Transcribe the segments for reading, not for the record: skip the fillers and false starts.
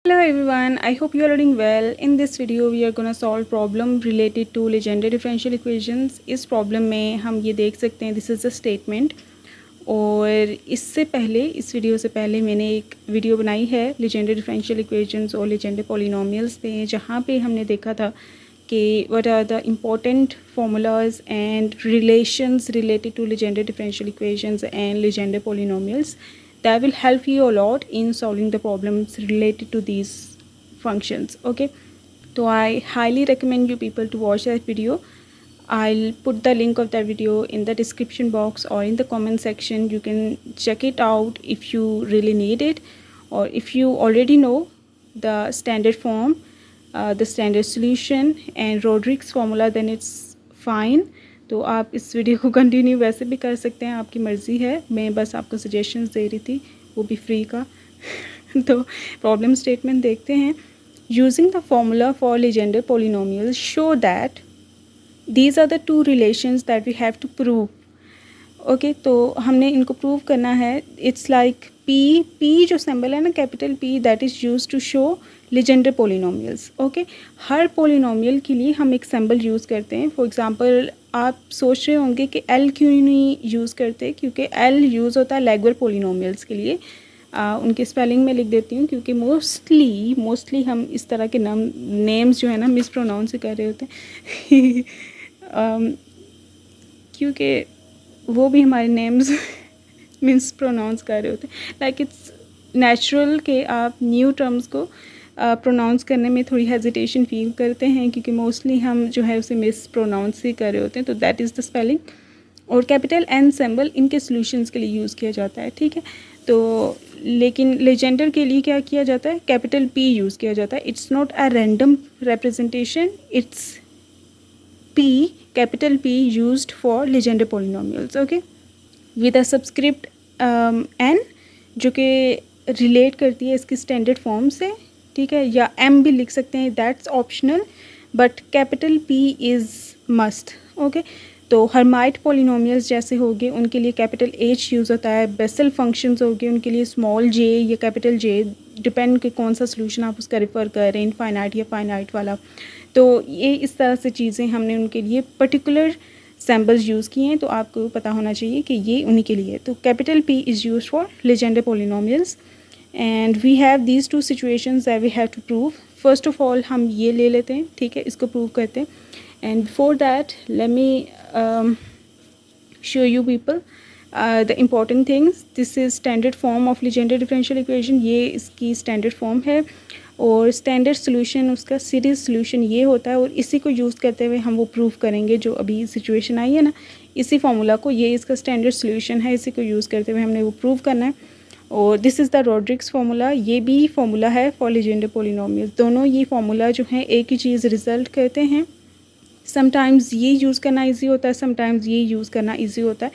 Hello everyone, I hope you are doing well. In this video we are going to solve problem related to Legendre differential equations. इस problem में हम ये देख सकते हैं this is a statement. और इससे पहले इस वीडियो से पहले मैंने एक वीडियो बनाई है Legendre differential equations और Legendre polynomials पे, जहाँ पे हमने देखा था कि what are the important formulas and relations related to Legendre differential equations and Legendre polynomials that will help you a lot in solving the problems related to these functions. Okay, so I highly recommend you people to watch that video. I'll put the link of that video in the description box or in the comment section. You can check it out if you really need it, or if you already know the standard form, the standard solution and Rodrigues formula, then it's fine. तो आप इस video को continue वैसे भी कर सकते हैं, आपकी मर्ज़ी है। मैं बस आपको सजेशंस दे रही थी, वो भी फ्री का। तो प्रॉब्लम स्टेटमेंट देखते हैं। Using the formula for Legendre polynomials show that these are the two relations that we have to prove. Okay, तो हमने इनको प्रूव करना है। इट्स लाइक पी जो सिंबल है ना, capital P, that is use to show Legendre polynomials. Okay, हर polynomial के लिए हम एक सिंबल यूज़ करते हैं। फॉर एग्जांपल आप सोच रहे होंगे कि एल क्यों नहीं यूज़ करते, क्योंकि एल यूज़ होता है लेगुअर पोलिनोमियल्स के लिए। उनके स्पेलिंग में लिख देती हूँ, क्योंकि मोस्टली हम इस तरह के नेम्स जो है ना मिस प्रोनाउंस कर रहे होते हैं। क्योंकि वो भी हमारे नेम्स मिस प्रोनाउंस कर रहे होते हैं। लाइक इट्स नेचुरल कि आप न्यू टर्म्स को प्रोनाउंस करने में थोड़ी हेजिटेशन फील करते हैं, क्योंकि मोस्टली हम जो है उसे मिस प्रोनाउंस ही कर रहे होते हैं। तो दैट इज़ द स्पेलिंग। और कैपिटल एन सिंबल इनके सॉल्यूशंस के लिए यूज़ किया जाता है, ठीक है। तो लेकिन Legendre के लिए क्या किया जाता है, कैपिटल पी यूज़ किया जाता है। It's not a random representation, it's P, capital P used for Legendre polynomials। Okay, with a subscript n, जो कि रिलेट करती है इसकी स्टैंडर्ड फॉर्म से, ठीक है। या एम भी लिख सकते हैं, that's optional, but capital P is must. Okay, तो हर्माइट पोलिनोमियल्स जैसे हो गए उनके लिए कैपिटल एच यूज़ होता है। बेसल फंक्शंस हो गए उनके लिए स्मॉल जे या कैपिटल जे, डिपेंड कि कौन सा सोल्यूशन आप उसका रेफ़र कर रहे हैं, इनफाइनाइट या फाइनाइट वाला। तो ये इस तरह से चीज़ें हमने उनके लिए पर्टिकुलर सैम्बल्स यूज़ किए हैं, तो आपको पता होना चाहिए कि ये उन्हीं के लिए है। तो capital P is use for Legendre polynomials and we have these two situations that we have to prove. First of all हम ये ले लेते हैं, ठीक है, इसको प्रूव करते हैं। And before that let me show you people the important things. This is standard form of Legendre differential equation, ये इसकी स्टैंडर्ड फॉर्म है। और स्टैंडर्ड सोल्यूशन उसका सीरीज़ सोल्यूशन ये होता है, और इसी को यूज़ करते हुए हम वो प्रूव करेंगे जो अभी सिचुएशन आई है ना, इसी फार्मूला को, ये इसका स्टैंडर्ड सोल्यूशन है, इसी को यूज़ करते हुए हमने वो प्रूव करना है। और this is the Rodrigues formula, ये भी फार्मूला है फॉर Legendre polynomials। दोनों ये फार्मूला जो हैं एक ही चीज़ रिज़ल्ट करते हैं। समटाइम्स ये यूज़ करना ईजी होता है, समटाइम्स ये यूज़ करना ईजी होता है,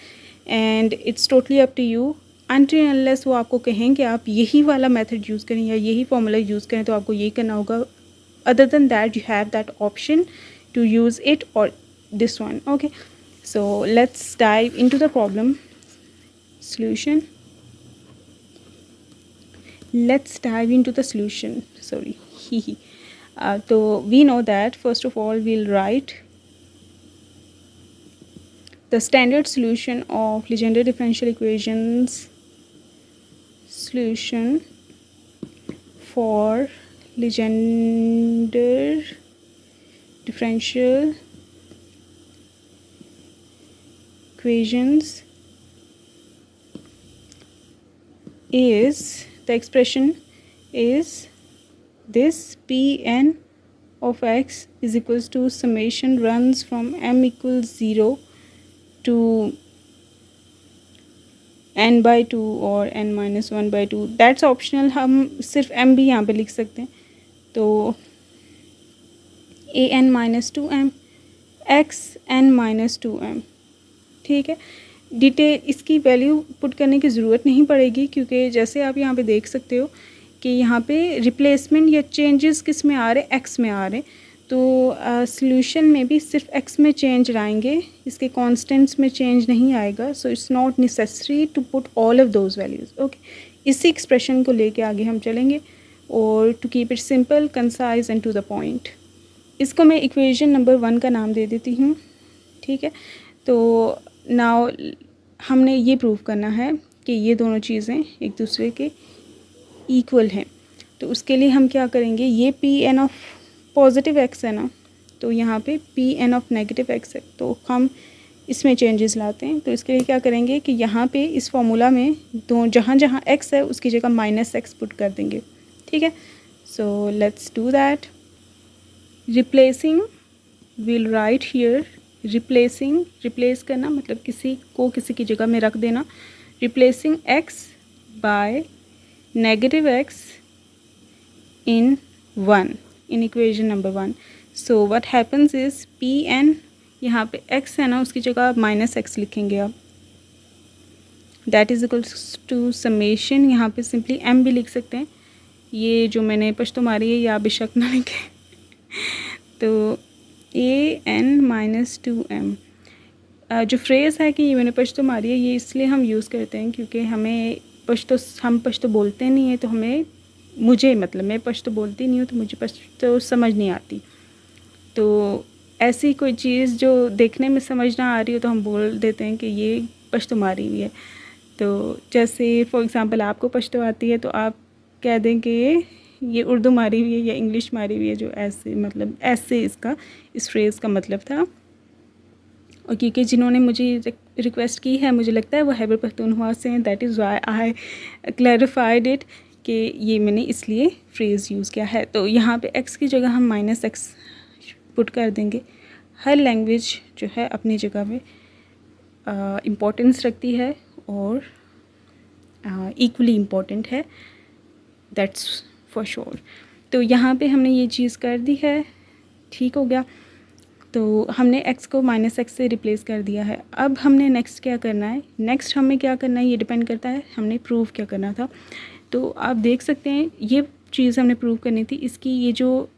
and it's totally up to you. Until unless वो आपको कहें कि आप यही वाला मेथड यूज़ करें या यही फार्मूला यूज़ करें, तो आपको यही करना होगा। Other than that you have that option to use it और this one. Okay, so let's dive into the problem solution. Let's dive into the solution. Sorry. So we know that first of all we'll write the standard solution of Legendre differential equations. Solution for Legendre differential equations is, the expression is this: Pn of x is equals to summation runs from m equals 0 to n by 2 और n minus 1 by 2। That's optional, हम सिर्फ m भी यहाँ पे लिख सकते हैं। तो a n minus 2m x n minus 2m, ठीक है। डिटेल इसकी वैल्यू पुट करने की ज़रूरत नहीं पड़ेगी, क्योंकि जैसे आप यहाँ पे देख सकते हो कि यहाँ पे रिप्लेसमेंट या चेंजेस किस में आ रहे हैं, एक्स में आ रहे हैं। तो सॉल्यूशन में भी सिर्फ एक्स में चेंज आएंगे, इसके कांस्टेंट्स में चेंज नहीं आएगा। So it's not necessary to put all of those values. Okay, इसी एक्सप्रेशन को लेके आगे हम चलेंगे। और to keep it simple, concise and to the point. इसको मैं इक्वेशन नंबर 1 का नाम दे देती हूँ, ठीक है। तो नाउ हमने ये प्रूव करना है कि ये दोनों चीज़ें एक दूसरे के इक्वल हैं। तो उसके लिए हम क्या करेंगे, ये P n of positive x है ना, तो यहाँ पे P n of negative x है, तो हम इसमें चेंजेस लाते हैं। तो इसके लिए क्या करेंगे कि यहाँ पे इस फॉर्मूला में दो जहाँ जहाँ एक्स है उसकी जगह माइनस एक्स पुट कर देंगे, ठीक है। So let's do that. Replacing, will write here replacing, replace करना मतलब किसी को किसी की जगह में रख देना। Replacing x by negative x in 1 in equation number 1. So what happens is p n, यहाँ पे x है ना उसकी जगह आप माइनस एक्स लिखेंगे आप, that is equals to summation, यहाँ पे सिंपली m भी लिख सकते हैं। ये जो मैंने पश्तो मारी है ये आप बेशक ना लिखें तो a n माइनस 2m जो फ्रेज़ है कि ये मैंने पश्तो मारी है, ये इसलिए हम यूज़ करते हैं क्योंकि हमें हम पश्तो बोलते नहीं हैं, तो हमें मुझे मतलब मैं पश्तो बोलती नहीं हूँ तो मुझे पश्तो समझ नहीं आती। तो ऐसी कोई चीज़ जो देखने में समझ ना आ रही हो तो हम बोल देते हैं कि ये पश्तो मारी हुई है। तो जैसे फॉर एग्ज़ाम्पल आपको पश्तो आती है तो आप कह दें कि ये उर्दू मारी हुई है या इंग्लिश मारी हुई है, जो ऐसे मतलब ऐसे इसका इस फ्रेज़ का मतलब था। और क्योंकि जिन्होंने मुझे रिक्वेस्ट की है मुझे लगता है वो खैबर पख्तूनख्वा से हैं, that is Y I clarified it कि ये मैंने इसलिए फ्रेज़ यूज़ किया है। तो यहाँ पे x की जगह हम माइनस एक्स पुट कर देंगे। हर लैंग्वेज जो है अपनी जगह पे इम्पोर्टेंस रखती है और इक्वली इम्पोर्टेंट है, दैट्स फॉर श्योर। तो यहाँ पे हमने ये चीज़ कर दी है, ठीक हो गया। तो हमने x को माइनस एक्स से रिप्लेस कर दिया है। अब हमने नेक्स्ट क्या करना है, नेक्स्ट हमें क्या करना है ये डिपेंड करता है हमने प्रूव क्या करना था। तो आप देख सकते हैं ये चीज़ हमने प्रूव करनी थी, इसकी ये जो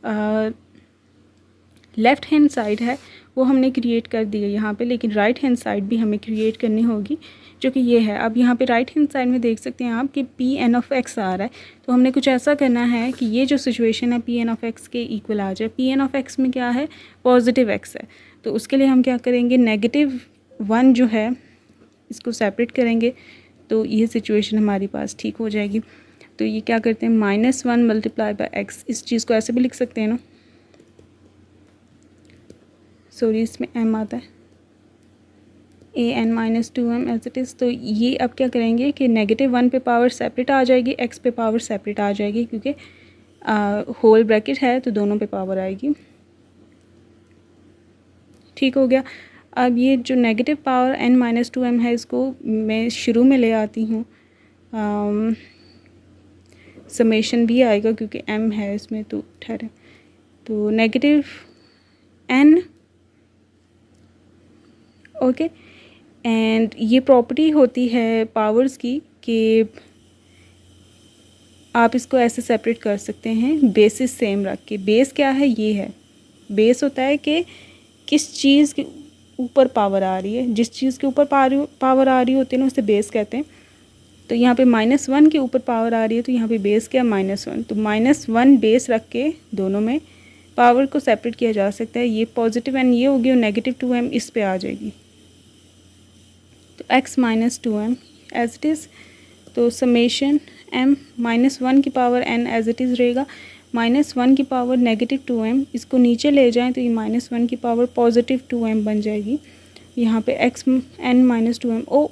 लेफ़्ट हैंड साइड है वो हमने क्रिएट कर दी है यहाँ पे, लेकिन राइट हैंड साइड भी हमें क्रिएट करनी होगी जो कि ये है। अब यहाँ पे राइट हैंड साइड में देख सकते हैं आप कि पी एन ऑफ एक्स आ रहा है, तो हमने कुछ ऐसा करना है कि ये जो सिचुएशन है पी एन ऑफ एक्स के इक्वल आ जाए। पी एन ऑफ एक्स में क्या है, पॉजिटिव एक्स है, तो उसके लिए हम क्या करेंगे, -1 जो है इसको सेपरेट करेंगे, तो ये सिचुएशन हमारे पास ठीक हो जाएगी। तो ये क्या करते हैं, -1 मल्टीप्लाई बाय एक्स, इस चीज़ को ऐसे भी लिख सकते हैं ना, सॉरी इसमें m आता है, an minus 2m as it is. तो ये अब क्या करेंगे कि -1 पे पावर सेपरेट आ जाएगी, x पे पावर सेपरेट आ जाएगी, क्योंकि होल ब्रैकेट है तो दोनों पे पावर आएगी, ठीक हो गया। अब ये जो negative power n minus 2m है इसको मैं शुरू में ले आती हूँ, समेशन भी आएगा क्योंकि m है इसमें, तो ठहरे, तो नेगेटिव n, ओके। एंड ये प्रॉपर्टी होती है पावर्स की कि आप इसको ऐसे सेपरेट कर सकते हैं बेसिस सेम रख के। बेस क्या है, ये है बेस, होता है कि किस चीज़ के ऊपर पावर आ रही है, जिस चीज़ के ऊपर पावर आ रही होती है ना उसे बेस कहते हैं। तो यहाँ पे -1 के ऊपर पावर आ रही है, तो यहाँ पे बेस क्या, -1, तो -1 बेस रख के दोनों में पावर को सेपरेट किया जा सकता है। ये पॉजिटिव n ये होगी और नेगेटिव 2m इस पे आ जाएगी, तो x minus 2m as it is. तो समेशन m -1 की power n as it is रहेगा, -1 की पावर -2m, इसको नीचे ले जाएं तो ये -1 की पावर पॉजिटिव 2m बन जाएगी। यहाँ पे x n माइनस 2m, ओ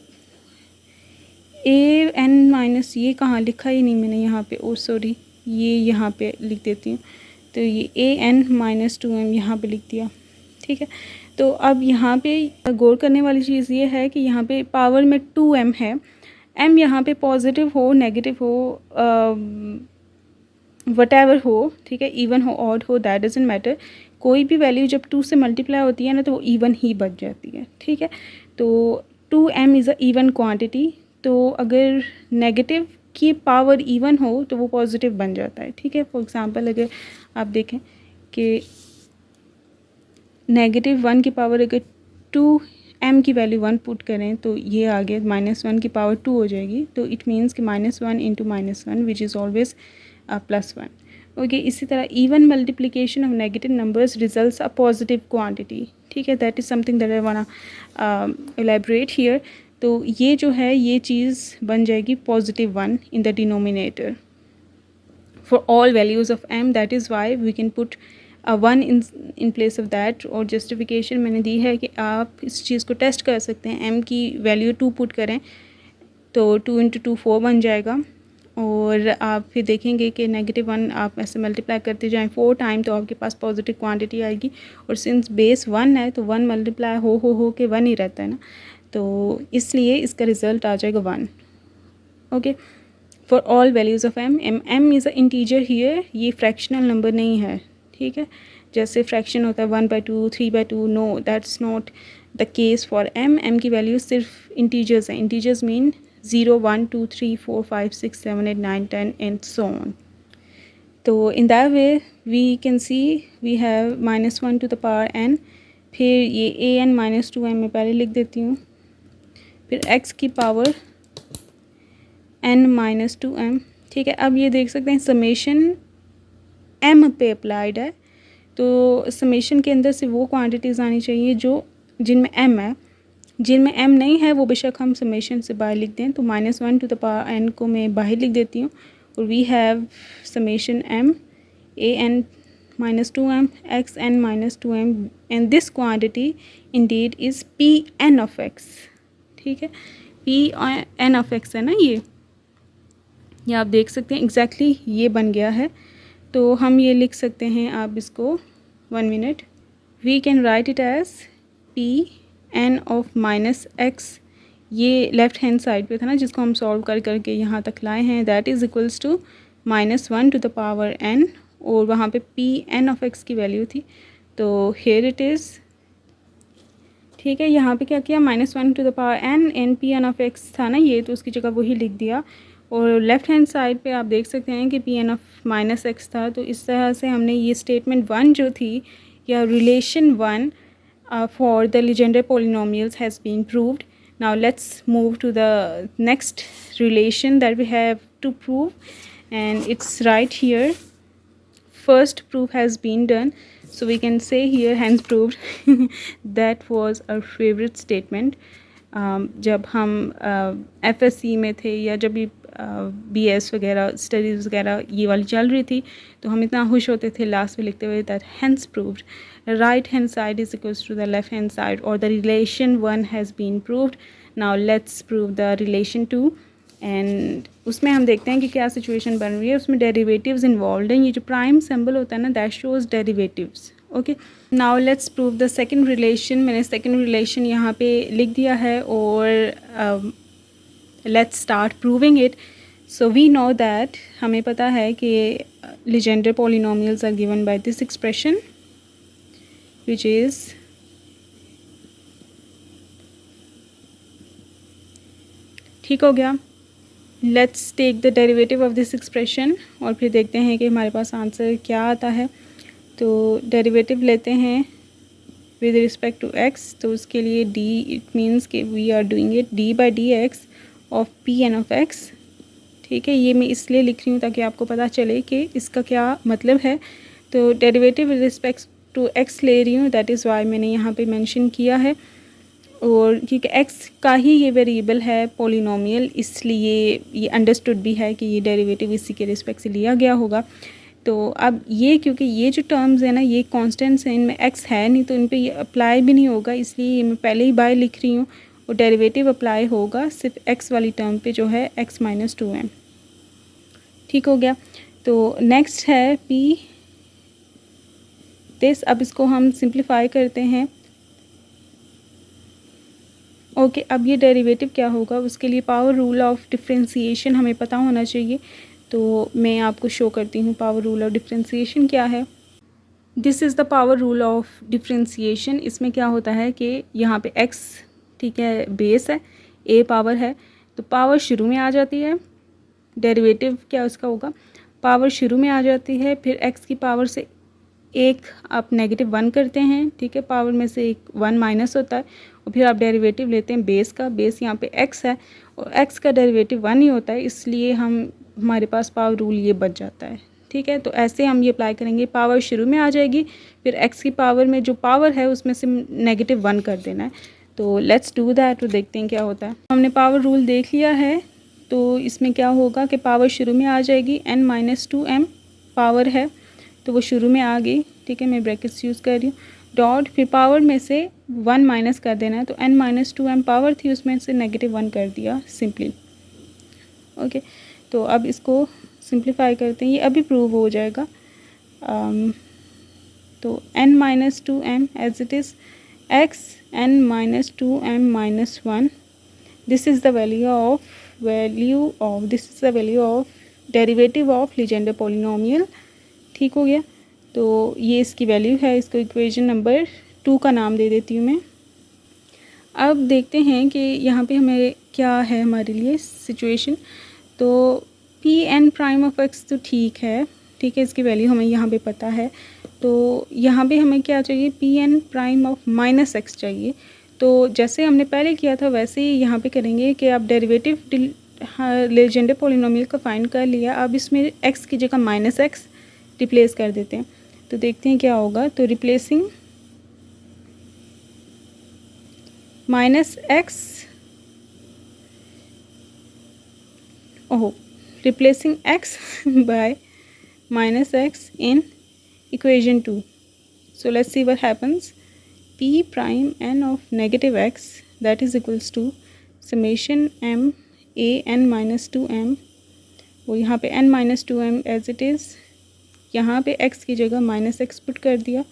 ए n माइनस, ये कहाँ लिखा ही नहीं मैंने यहाँ पे, ओ सॉरी ये यहाँ पे लिख देती हूँ, तो ये a n माइनस 2m यहाँ पे लिख दिया, ठीक है। तो अब यहाँ पे गौर करने वाली चीज़ ये है कि यहाँ पे पावर में 2m है, m यहाँ पे पॉजिटिव हो नेगेटिव हो वटेवर हो, ठीक है, इवन हो ऑड हो, दैट डजंट मैटर, कोई भी वैल्यू जब 2 से मल्टीप्लाई होती है ना तो वो इवन ही बच जाती है, ठीक है। तो 2m is a even quantity, तो अगर नेगेटिव की पावर इवन हो तो वो पॉजिटिव बन जाता है, ठीक है। फॉर एग्ज़ाम्पल अगर आप देखें कि -1 की पावर अगर 2m की वैल्यू 1 पुट करें तो ये आगे -1 की पावर 2 हो जाएगी, तो इट मीन्स कि -1 into -1 which is always +1. Okay, इसी तरह even multiplication of negative numbers results a positive quantity. ठीक है, that is something that I want elaborate here. तो ये जो है ये चीज़ बन जाएगी +1 in the denominator for all values of m. That is why we can put a 1 in place of that. और जस्टिफिकेशन मैंने दी है कि आप इस चीज़ को टेस्ट कर सकते हैं. m की वैल्यू 2 पुट करें तो 2 × 2 4 बन जाएगा, और आप फिर देखेंगे कि -1 आप ऐसे मल्टीप्लाई करते जाएं 4 टाइम तो आपके पास पॉजिटिव क्वांटिटी आएगी. और सिंस बेस 1 है तो 1 मल्टीप्लाई हो के 1 ही रहता है ना, तो इसलिए इसका रिज़ल्ट आ जाएगा 1. Okay, for all values of m. m is a integer here, ये फ्रैक्शनल नंबर नहीं है. ठीक है, जैसे फ्रैक्शन होता है 1/2, 3/2. No, that's not the case for m. m की वैल्यू सिर्फ इंटीजर्स हैं. Integers mean 0, 1, 2, 3, 4, 5, 6, 7, 8, 9, 10 and so on. तो in that way we can see we have -1 to the power n. फिर ये an -2m मैं पहले लिख देती हूँ. फिर x की पावर n -2m. ठीक है, अब ये देख सकते हैं समेशन m पे अप्लाइड है, तो समेशन के अंदर से वो क्वांटिटीज़ आनी चाहिए जो जिनमें m है. जिनमें m नहीं है वो बेशक हम समेशन से बाहर लिख दें. तो -1 टू द पावर n को मैं बाहर लिख देती हूँ, और we have summation m an -2m x n -2m, and this quantity indeed is Pn of x. ठीक है, Pn ऑफ x है ना ये आप देख सकते हैं एग्जैक्टली ये बन गया है. तो हम ये लिख सकते हैं, आप इसको 1 minute, we can write it as Pn of -x. ये लेफ़्ट हैंड साइड पे था ना जिसको हम सॉल्व करके यहाँ तक लाए हैं. That is equals to -1 to the power n, और वहाँ पे Pn ऑफ x की वैल्यू थी. तो हेयर इट इज़. ठीक है, यहाँ पे क्या किया, -1 to the power n and Pn of x था ना ये, तो उसकी जगह वही लिख दिया. और लेफ़्ट हैंड साइड पे आप देख सकते हैं कि Pn ऑफ -x था. तो इस तरह से हमने ये स्टेटमेंट 1 जो थी, या relation 1 for the Legendre polynomials has been proved. Now let's move to the next relation that we have to prove, and it's right here. First proof has been done, so we can say here hence proved. That was our favorite statement. जब हम FSC में थे, या जब भी BS वगैरह studies वगैरह ये वाली चल रही थी, तो हम इतना खुश होते थे लास्ट में लिखते हुए that hence proved right hand side is equals to the left hand side, or the relation 1 has been proved. Now let's prove the relation 2. And उसमें हम देखते हैं कि क्या सिचुएशन बन रही है. उसमें डेरिवेटिव्स इन्वॉल्व हैं. ये जो प्राइम सिंबल होता है ना, that shows derivatives. Okay, now let's prove the second relation. मैंने सेकंड रिलेशन यहाँ पे लिख दिया है, और let's start proving it. So we know that, हमें पता है कि Legendre polynomials are given by this expression which is ठीक हो गया. Let's take the derivative of this expression, और फिर देखते हैं कि हमारे पास आंसर क्या आता है. तो डेरिवेटिव लेते हैं विद रिस्पेक्ट टू x. तो उसके लिए d, इट मीन्स कि we are doing it d/dx of Pn of x. ठीक है, ये मैं इसलिए लिख रही हूँ ताकि आपको पता चले कि इसका क्या मतलब है. तो derivative with respect to x ले रही हूँ, दैट इज़ वाई मैंने यहाँ पे मेंशन किया है. और क्योंकि x का ही ये वेरिएबल है पॉलिनोमियल, इसलिए ये अंडरस्टूड भी है कि ये डेरिवेटिव इसी के रिस्पेक्ट से लिया गया होगा. तो अब ये, क्योंकि ये जो टर्म्स है ना ये कांस्टेंट्स हैं, इनमें x है नहीं, तो इन पे ये अप्लाई भी नहीं होगा, इसलिए मैं पहले ही बाय लिख रही हूँ. और डेरिवेटिव अप्लाई होगा सिर्फ x वाली टर्म पे जो है x -2m. ठीक हो गया. तो नेक्स्ट है p दिस. अब इसको हम सिंप्लीफाई करते हैं. ओके, अब ये डेरिवेटिव क्या होगा, उसके लिए पावर रूल ऑफ डिफरेंशिएशन हमें पता होना चाहिए. तो मैं आपको शो करती हूँ पावर रूल ऑफ डिफरेंशिएशन क्या है. This is the power rule of differentiation. इसमें क्या होता है कि यहाँ पे x, ठीक है, बेस है, a पावर है, तो पावर शुरू में आ जाती है. डेरिवेटिव क्या उसका होगा, पावर शुरू में आ जाती है, फिर x की पावर से एक आप -1 करते हैं. ठीक है, पावर में से एक 1 माइनस होता है, और फिर आप डेरिवेटिव लेते हैं बेस का. बेस यहाँ पे x है, और x का डेरिवेटिव 1 ही होता है, इसलिए हम हमारे पास पावर रूल ये बच जाता है। ठीक है, तो ऐसे हम ये अप्लाई करेंगे, पावर शुरू में आ जाएगी, फिर x की पावर में जो पावर है उसमें से -1 कर देना है। तो लेट्स डू दैट, तो देखते हैं क्या होता है। हमने पावर रूल देख लिया है, तो इसमें क्या होगा कि पावर शुरू में आ जाएगी, n-2m पावर है तो वो शुरू में आ गई। ठीक है, मैं ब्रैकेट्स यूज़ कर रही हूँ, डॉट, फिर पावर में से 1 माइनस कर देना है, तो n-2m पावर थी उसमें से -1 कर दिया सिंपली। ओके, तो अब इसको सिंप्लीफाई करते हैं, ये अभी प्रूव हो जाएगा। तो n-2m as it is x n-2m-1, this is the value of this is the value of derivative of Legendre polynomial. ठीक हो गया, तो ये इसकी वैल्यू है, इसको इक्वेशन नंबर 2 का नाम दे देती हूँ मैं। अब देखते हैं कि यहाँ पे हमें क्या है हमारे लिए सिचुएशन। तो P n prime of x तो ठीक है, इसकी वैल्यू हमें यहाँ पे पता है। तो यहाँ पे हमें क्या चाहिए, P n prime of -x चाहिए। तो जैसे हमने पहले किया था वैसे ही यहाँ पे करेंगे कि आप डेरिवेटिव लीजेंडर पॉलिनोमियल का फाइंड कर लिया, अब इसमें x की जगह -x रिप्लेस कर देते हैं। तो देखते हैं क्या होगा। तो replacing -x, replacing x by -x in equation 2. So let's see what happens. P prime n of -x, that is equals to summation m a n-2m, वो यहाँ पे n-2m एज इट इज़, यहाँ पे x की जगह -x put कर दिया।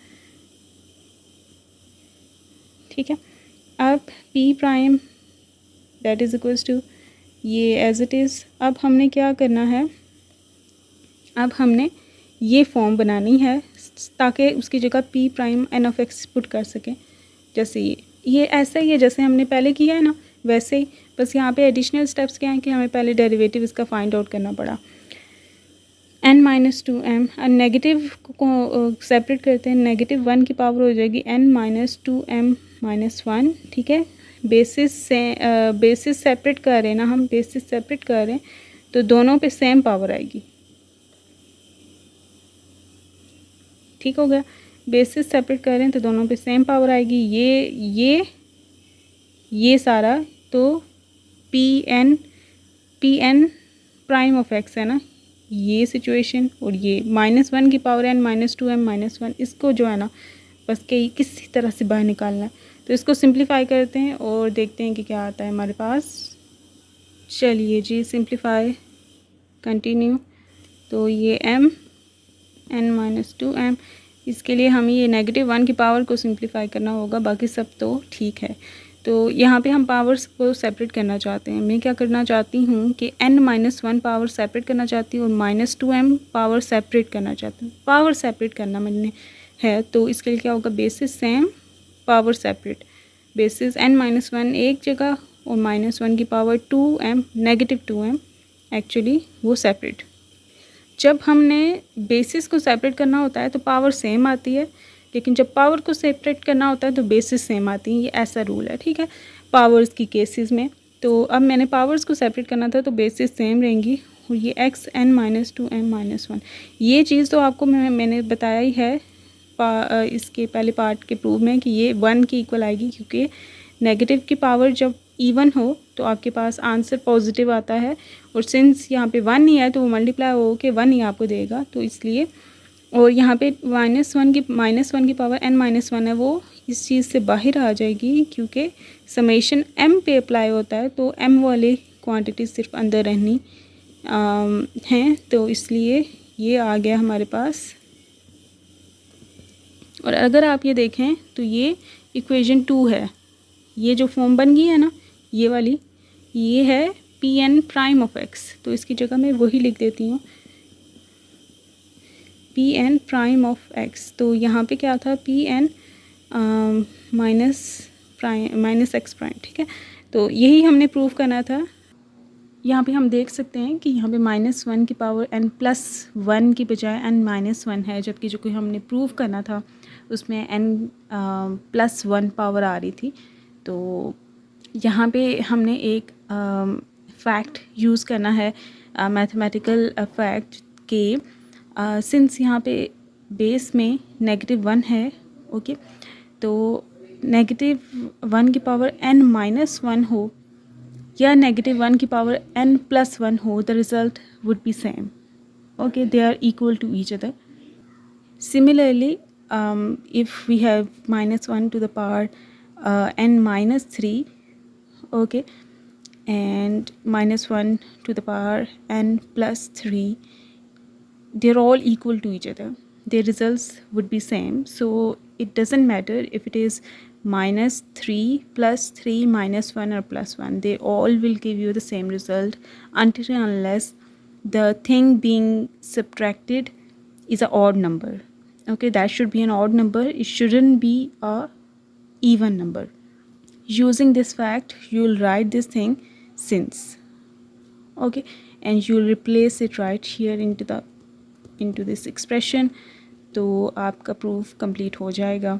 ठीक है, अब p prime that is equals to ये एज इट इज़। अब हमने क्या करना है, अब हमने ये फॉर्म बनानी है ताकि उसकी जगह p prime n of x put कर सकें। जैसे ये ऐसा ही है जैसे हमने पहले किया है ना, वैसे ही, बस यहाँ पे एडिशनल स्टेप्स क्या हैं कि हमें पहले डेरिवेटिव इसका फाइंड आउट करना पड़ा। n-2m, नेगेटिव को सेपरेट करते हैं, -1 की पावर हो जाएगी n-2m-1। ठीक है, बेसिस सेपरेट कर रहे हैं ना हम, बेसिस सेपरेट कर रहे हैं तो दोनों पे सेम पावर आएगी। ठीक हो गया, बेसिस सेपरेट कर रहे हैं तो दोनों पे सेम पावर आएगी। ये सारा तो P n prime of x है ना, ये सिचुएशन, और ये -1 की पावर n-2m-1, इसको जो है ना बस के किसी तरह से बाहर निकालना है। तो इसको सिंप्लीफाई करते हैं और देखते हैं कि क्या आता है हमारे पास। चलिए जी, सिंप्लीफाई कंटिन्यू। तो ये m n-2m, इसके लिए हमें ये -1 की पावर को सिंप्लीफाई करना होगा, बाकी सब तो ठीक है। तो यहाँ पे हम पावर्स को सेपरेट करना चाहते हैं। मैं क्या करना चाहती हूँ कि n-1 पावर सेपरेट करना चाहती हूँ और -2m पावर सेपरेट करना चाहती हूँ। पावर सेपरेट करना मैंने है, तो इसके लिए क्या होगा, basis same power separate, basis n-1 एक जगह और -1 की पावर 2m -2m एक्चुअली वो सेपरेट। जब हमने बेसिस को सेपरेट करना होता है तो पावर सेम आती है, लेकिन जब पावर को सेपरेट करना होता है तो बेसिस सेम आती है। ये ऐसा रूल है, ठीक है, पावर्स की केसेस में। तो अब मैंने पावर्स को सेपरेट करना था तो बेसिस सेम रहेंगी, और ये x n-2m-1, ये चीज़ तो आपको मैंने बताया ही है इसके पहले पार्ट के प्रूव में कि ये 1 की इक्वल आएगी, क्योंकि नेगेटिव की पावर जब इवन हो तो आपके पास आंसर पॉजिटिव आता है, और सिंस यहाँ पे 1 नहीं है तो वो मल्टीप्लाई हो के 1 ही आपको देगा, तो इसलिए। और यहाँ पे -1 की पावर n-1 है, वो इस चीज़ से बाहर आ जाएगी, क्योंकि समेशन m पे अप्लाई होता है, तो m वाले क्वांटिटी सिर्फ अंदर रहनी हैं, तो इसलिए ये आ गया हमारे पास। और अगर आप ये देखें तो ये इक्वेशन 2 है, ये जो फॉर्म बन गई है ना, ये वाली, ये है P n prime of x, तो इसकी जगह मैं वही लिख देती हूँ, P n prime of x. तो यहाँ पे क्या था, P n minus x prime, ठीक है। तो यही हमने प्रूव करना था। यहाँ पे हम देख सकते हैं कि यहाँ पे -1 की पावर n+1 की बजाय n-1 है, जबकि जो कि हमने प्रूव करना था उसमें n+1 पावर आ रही थी। तो यहाँ पे हमने एक फैक्ट यूज़ करना है मैथमेटिकल फैक्ट के सिंस यहाँ पे बेस में -1 है, ओके, तो -1 की पावर n-1 हो या -1 की पावर n+1 हो, the result would be same, okay, they are equal to each other. Similarly, if we have -1 to the power n-3, okay, and -1 to the power n+3, they're all equal to each other. Their results would be same. So it doesn't matter if it is -3 +3 -1 or +1. They all will give you the same result until and unless the thing being subtracted is an odd number. Okay, that should be an odd number. It shouldn't be a even number. Using this fact, you'll write this thing since, okay, and you'll replace it right here into this expression. तो आपका proof complete हो जाएगा.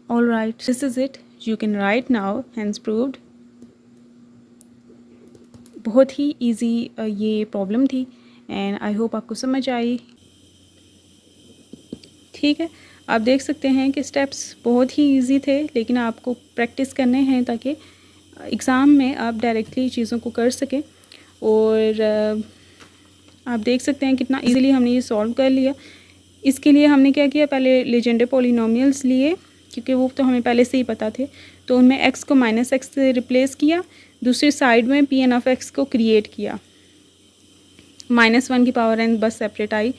All right, this is it. You can write now. Hence proved. बहुत ही easy ये problem थी and I hope आपको समझ आई. ठीक है, आप देख सकते हैं कि स्टेप्स बहुत ही इजी थे, लेकिन आपको प्रैक्टिस करने हैं ताकि एग्ज़ाम में आप डायरेक्टली चीज़ों को कर सकें. और आप देख सकते हैं कितना इजीली हमने ये सॉल्व कर लिया. इसके लिए हमने क्या किया, पहले लेजेंडर पॉलिनोमियल्स लिए क्योंकि वो तो हमें पहले से ही पता थे, तो उनमें x को -x से रिप्लेस किया. दूसरी साइड में Pn(x) को क्रिएट किया. -1 की पावर n बस सेपरेट आई.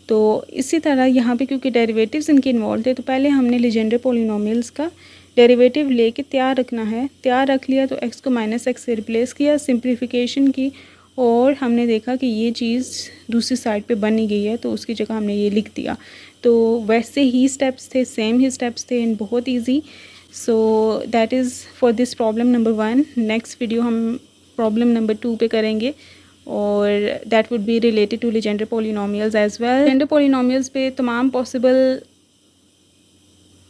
तो इसी तरह यहाँ पे क्योंकि डेरिवेटिव्स इनके इन्वॉल्व थे, तो पहले हमने लेजेंडर पॉलिनोमियल्स का डेरिवेटिव लेके तैयार रखना है. तैयार रख लिया तो x को -x से रिप्लेस किया, सिंप्लीफिकेशन की, और हमने देखा कि ये चीज़ दूसरी साइड पे बन ही गई है, तो उसकी जगह हमने ये लिख दिया. तो वैसे ही स्टेप्स थे, सेम ही स्टेप्स थे एंड बहुत easy. So that is for this problem number 1. Next video हम प्रॉब्लम नंबर 2 पे करेंगे और that would be related to Legendre polynomials as well. Legendre polynomials पे तमाम पॉसिबल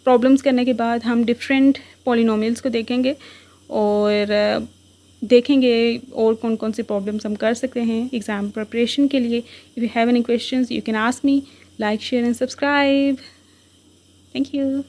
प्रॉब्लम्स करने के बाद हम डिफरेंट पॉलिनोमियल्स को देखेंगे और देखेंगे और कौन कौन सी प्रॉब्लम्स हम कर सकते हैं एग्ज़ाम प्रिपरेशन के लिए. If you have any questions you can ask me. Like, share and subscribe. Thank you.